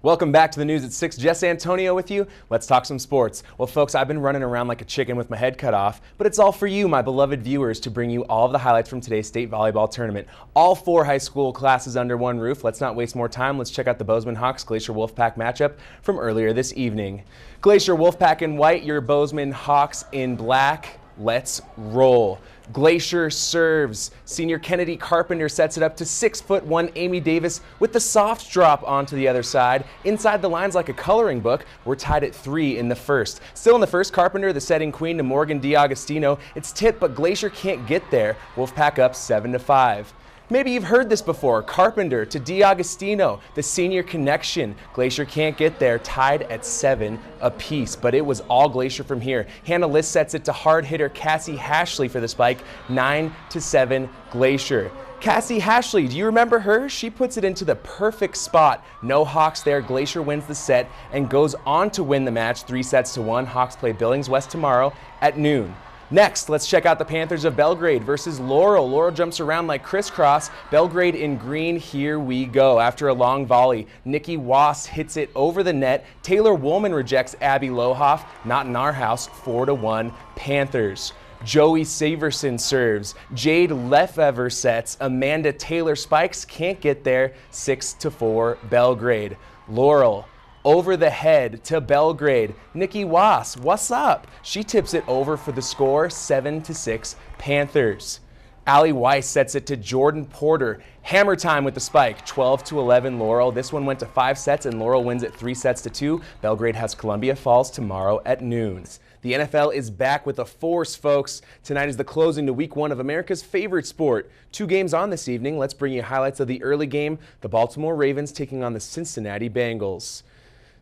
Welcome back to the News at 6. Jess Antonio with you. Let's talk some sports. Well, folks, I've been running around like a chicken with my head cut off, but it's all for you, my beloved viewers, to bring you all of the highlights from today's state volleyball tournament. All 4 high school classes under one roof. Let's not waste more time. Let's check out the Bozeman Hawks Glacier Wolfpack matchup from earlier this evening. Glacier Wolfpack in white, your Bozeman Hawks in black. Let's roll. Glacier serves. Senior Kennedy Carpenter sets it up to 6'1" Amy Davis with the soft drop onto the other side. Inside the lines like a coloring book. We're tied at 3 in the first. Still in the first, Carpenter, the setting queen, to Morgan DiAgostino. It's tipped, but Glacier can't get there. Wolfpack up 7-5. Maybe you've heard this before. Carpenter to DiAgostino, the senior connection. Glacier can't get there, tied at 7 apiece, but it was all Glacier from here. Hannah Liss sets it to hard hitter Cassie Hashley for the spike, 9-7 Glacier. Cassie Hashley, do you remember her? She puts it into the perfect spot. No Hawks there. Glacier wins the set and goes on to win the match 3-1. Hawks play Billings West tomorrow at noon. Next, let's check out the Panthers of Belgrade versus Laurel. Laurel jumps around like crisscross. Belgrade in green, here we go. After a long volley, Nikki Wass hits it over the net. Taylor Woolman rejects Abby Lohoff. Not in our house, 4-1 Panthers. Joey Saverson serves. Jade Lefever sets. Amanda Taylor spikes, can't get there, 6-4 Belgrade. Laurel over the head to Belgrade. Nikki Wass, what's up? She tips it over for the score, 7-6 Panthers. Allie Weiss sets it to Jordan Porter. Hammer time with the spike, 12-11 Laurel. This one went to 5 sets and Laurel wins it 3-2. Belgrade has Columbia Falls tomorrow at noon. The NFL is back with a force, folks. Tonight is the closing to week 1 of America's favorite sport. 2 games on this evening. Let's bring you highlights of the early game. The Baltimore Ravens taking on the Cincinnati Bengals.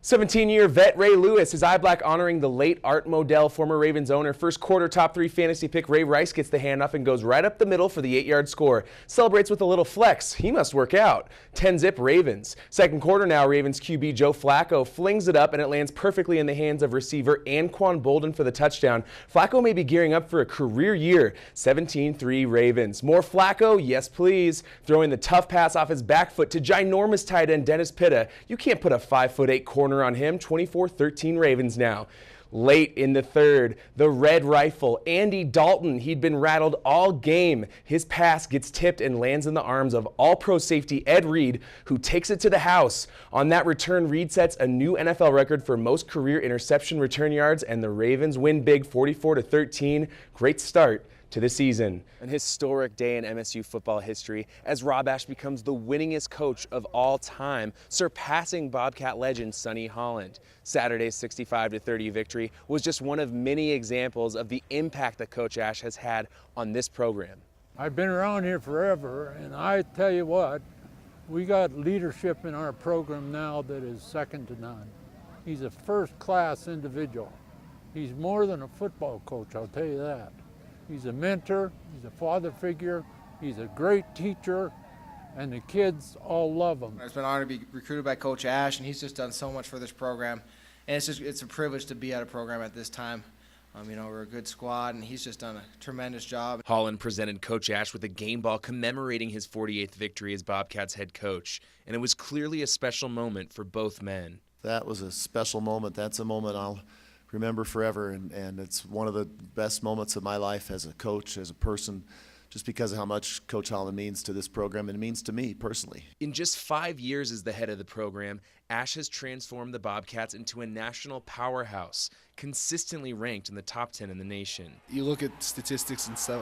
17-year vet Ray Lewis, his eye black honoring the late Art Modell, former Ravens owner. First quarter top 3 fantasy pick Ray Rice gets the handoff and goes right up the middle for the 8-yard score. Celebrates with a little flex. He must work out. 10-zip Ravens. Second quarter now, Ravens QB Joe Flacco flings it up and it lands perfectly in the hands of receiver Anquan Bolden for the touchdown. Flacco may be gearing up for a career year. 17-3 Ravens. More Flacco? Yes, please. Throwing the tough pass off his back foot to ginormous tight end Dennis Pitta. You can't put a 5'8" corner on him. 24-13 Ravens now. Late in the third, the red rifle, Andy Dalton, he'd been rattled all game. His pass gets tipped and lands in the arms of all-pro safety Ed Reed, who takes it to the house. On that return, Reed sets a new NFL record for most career interception return yards, and the Ravens win big 44-13. Great start to the season. An historic day in MSU football history as Rob Ashe becomes the winningest coach of all time, surpassing Bobcat legend Sonny Holland. Saturday's 65-30 victory was just one of many examples of the impact that Coach Ashe has had on this program. I've been around here forever, and I tell you what, we got leadership in our program now that is second to none. He's a first-class individual. He's more than a football coach, I'll tell you that. He's a mentor, he's a father figure, he's a great teacher, and the kids all love him. It's been an honor to be recruited by Coach Ashe, and he's just done so much for this program. And it's a privilege to be at a program at this time. We're a good squad, and he's just done a tremendous job. Holland presented Coach Ashe with a game ball commemorating his 48th victory as Bobcats head coach, and it was clearly a special moment for both men. That was a special moment. That's a moment I'll remember forever, and it's one of the best moments of my life as a coach, as a person, just because of how much Coach Holland means to this program and it means to me personally. In just 5 years as the head of the program, Ashe has transformed the Bobcats into a national powerhouse, consistently ranked in the top 10 in the nation. You look at statistics and stuff,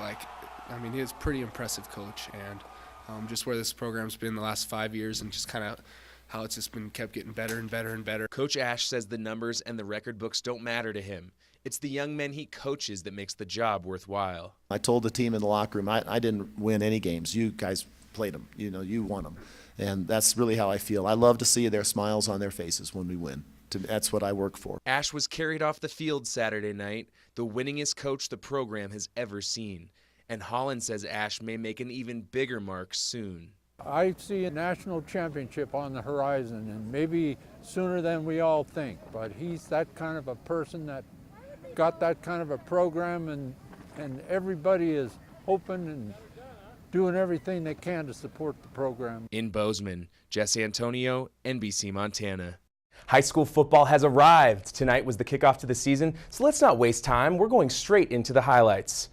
he's a pretty impressive coach, and just where this program's been the last 5 years and just kind of how it's just been kept getting better and better and better. Coach Ashe says the numbers and the record books don't matter to him. It's the young men he coaches that makes the job worthwhile. I told the team in the locker room, I didn't win any games. You guys played them. You won them. And that's really how I feel. I love to see their smiles on their faces when we win. That's what I work for. Ashe was carried off the field Saturday night, the winningest coach the program has ever seen. And Holland says Ashe may make an even bigger mark soon. I see a national championship on the horizon, and maybe sooner than we all think, but he's that kind of a person that got that kind of a program, and everybody is hoping and doing everything they can to support the program. In Bozeman, Jess Antonio, NBC Montana. High school football has arrived. Tonight was the kickoff to the season, so let's not waste time. We're going straight into the highlights.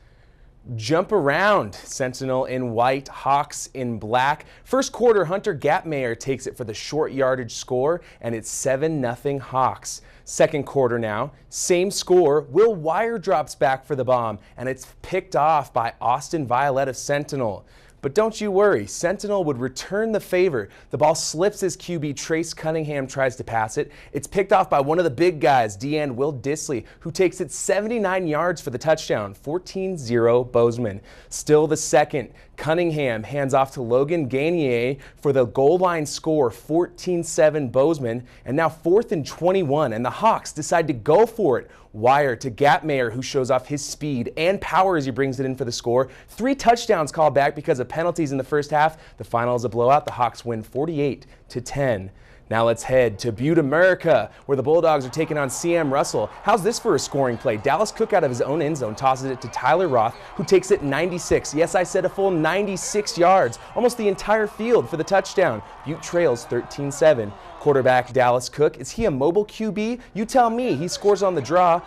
Jump around. Sentinel in white, Hawks in black. First quarter, Hunter Gapmayer takes it for the short yardage score, and it's 7-0 Hawks. Second quarter now, same score. Will Wire drops back for the bomb, and it's picked off by Austin Violet of Sentinel. But don't you worry, Sentinel would return the favor. The ball slips as QB Trace Cunningham tries to pass it. It's picked off by one of the big guys, D-end Will Disley, who takes it 79 yards for the touchdown, 14-0 Bozeman. Still the second, Cunningham hands off to Logan Gainier for the goal line score, 14-7 Bozeman. And now 4th and 21, and the Hawks decide to go for it. Wire to Gapmayer, who shows off his speed and power as he brings it in for the score. 3 touchdowns called back because of penalties in the first half. The final is a blowout. The Hawks win 48-10. Now let's head to Butte, America, where the Bulldogs are taking on CM Russell. How's this for a scoring play? Dallas Cook out of his own end zone tosses it to Tyler Roth, who takes it 96. Yes, I said a full 96 yards, almost the entire field for the touchdown. Butte trails 13-7. Quarterback Dallas Cook, is he a mobile QB? You tell me. He scores on the draw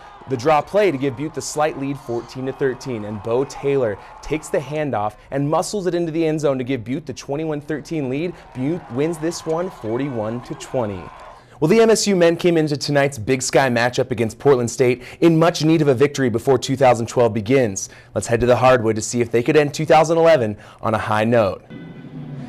play to give Butte the slight lead, 14-13, and Bo Taylor takes the handoff and muscles it into the end zone to give Butte the 21-13 lead. Butte wins this one 41-20. Well, the MSU men came into tonight's Big Sky matchup against Portland State in much need of a victory before 2012 begins. Let's head to the hardwood to see if they could end 2011 on a high note.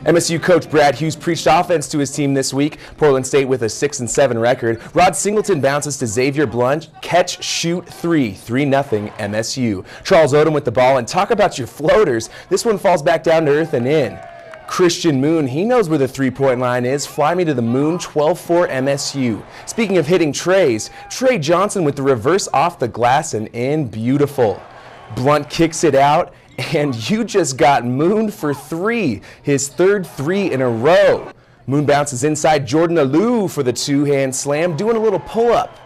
MSU coach Brad Hughes preached offense to his team this week. Portland State with a 6-7 record. Rod Singleton bounces to Xavier Blunt. Catch, shoot, 3-0 MSU. Charles Odom with the ball, and talk about your floaters. This one falls back down to earth and in. Christian Moon, he knows where the three-point line is. Fly me to the moon, 12-4 MSU. Speaking of hitting trays, Trey Johnson with the reverse off the glass and in, beautiful. Blunt kicks it out, and you just got mooned for 3, his third 3 in a row. Moon bounces inside Jordan Alou for the 2-hand slam, doing a little pull-up.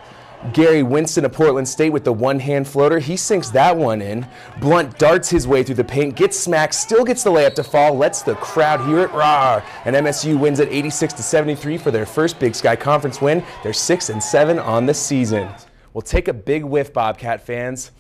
Gary Winston of Portland State with the 1-hand floater, he sinks that one in. Blunt darts his way through the paint, gets smacked, still gets the layup to fall, lets the crowd hear it, rah! And MSU wins at 86-73 for their first Big Sky Conference win. They're 6-7 on the season. Well, take a big whiff, Bobcat fans.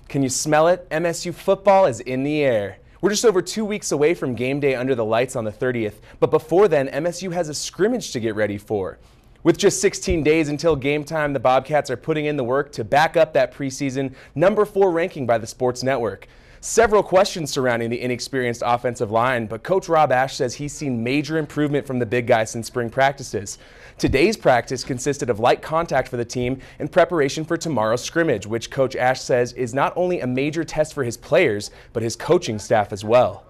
Can you smell it? MSU football is in the air. We're just over 2 weeks away from game day under the lights on the 30th, but before then, MSU has a scrimmage to get ready for. With just 16 days until game time, the Bobcats are putting in the work to back up that preseason number 4 ranking by the Sports Network. Several questions surrounding the inexperienced offensive line, but Coach Rob Ash says he's seen major improvement from the big guys since spring practices. Today's practice consisted of light contact for the team in preparation for tomorrow's scrimmage, which Coach Ash says is not only a major test for his players, but his coaching staff as well.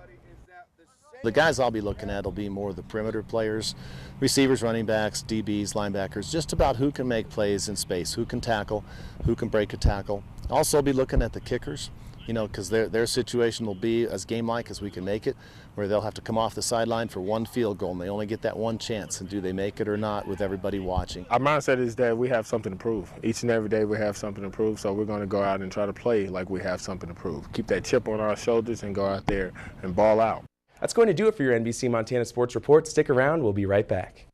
The guys I'll be looking at will be more the perimeter players, receivers, running backs, DBs, linebackers, just about who can make plays in space, who can tackle, who can break a tackle. Also be looking at the kickers, because their situation will be as game-like as we can make it, where they'll have to come off the sideline for one field goal, and they only get that one chance, and do they make it or not with everybody watching. Our mindset is that we have something to prove. Each and every day we have something to prove, so we're going to go out and try to play like we have something to prove. Keep that chip on our shoulders and go out there and ball out. That's going to do it for your NBC Montana Sports Report. Stick around. We'll be right back.